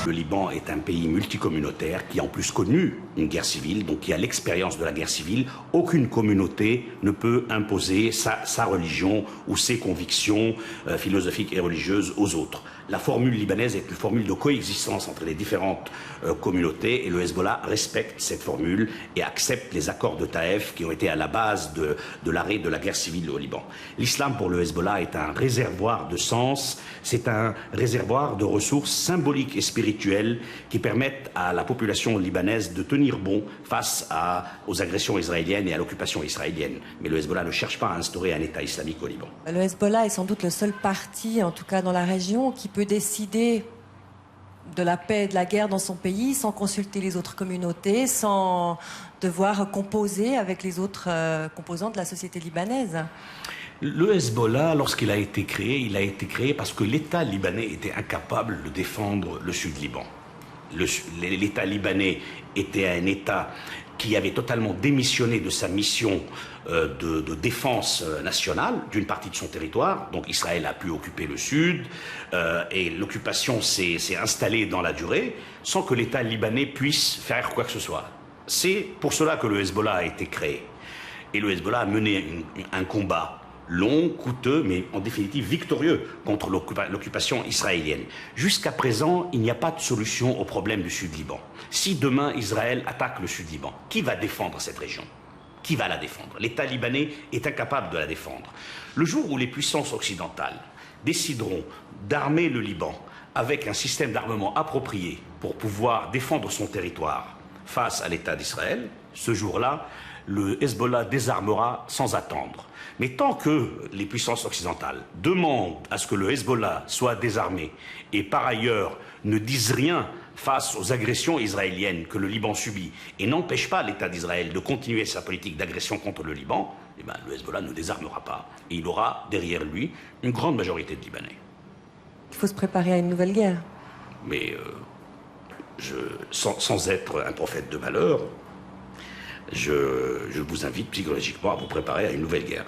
Le Liban est un pays multicommunautaire qui a en plus connu une guerre civile, donc qui a l'expérience de la guerre civile. Aucune communauté ne peut imposer sa religion ou ses convictions philosophiques et religieuses aux autres. La formule libanaise est une formule de coexistence entre les différentes communautés et le Hezbollah respecte cette formule et accepte les accords de Taïf qui ont été à la base de l'arrêt de la guerre civile au Liban. L'islam pour le Hezbollah est un réservoir de sens, c'est un réservoir de ressources symboliques et spirituelles qui permettent à la population libanaise de tenir bon face aux agressions israéliennes et à l'occupation israélienne. Mais le Hezbollah ne cherche pas à instaurer un État islamique au Liban. Le Hezbollah est sans doute le seul parti, en tout cas dans la région, qui peut décider de la paix et de la guerre dans son pays sans consulter les autres communautés, sans devoir composer avec les autres composants de la société libanaise. Le Hezbollah, lorsqu'il a été créé, il a été créé parce que l'État libanais était incapable de défendre le Sud-Liban. L'État libanais était un État qui avait totalement démissionné de sa mission de défense nationale d'une partie de son territoire. Donc Israël a pu occuper le sud et l'occupation s'est installée dans la durée sans que l'État libanais puisse faire quoi que ce soit. C'est pour cela que le Hezbollah a été créé. Et le Hezbollah a mené un combat long, coûteux, mais en définitive victorieux contre l'occupation israélienne. Jusqu'à présent, il n'y a pas de solution au problème du Sud-Liban. Si demain Israël attaque le Sud-Liban, qui va défendre cette région? Qui va la défendre? L'État libanais est incapable de la défendre. Le jour où les puissances occidentales décideront d'armer le Liban avec un système d'armement approprié pour pouvoir défendre son territoire face à l'État d'Israël, ce jour-là, le Hezbollah désarmera sans attendre. Mais tant que les puissances occidentales demandent à ce que le Hezbollah soit désarmé et par ailleurs ne disent rien face aux agressions israéliennes que le Liban subit et n'empêchent pas l'État d'Israël de continuer sa politique d'agression contre le Liban, eh bien, le Hezbollah ne désarmera pas. Et il aura derrière lui une grande majorité de Libanais. Il faut se préparer à une nouvelle guerre. Mais sans être un prophète de malheur, je vous invite psychologiquement à vous préparer à une nouvelle guerre.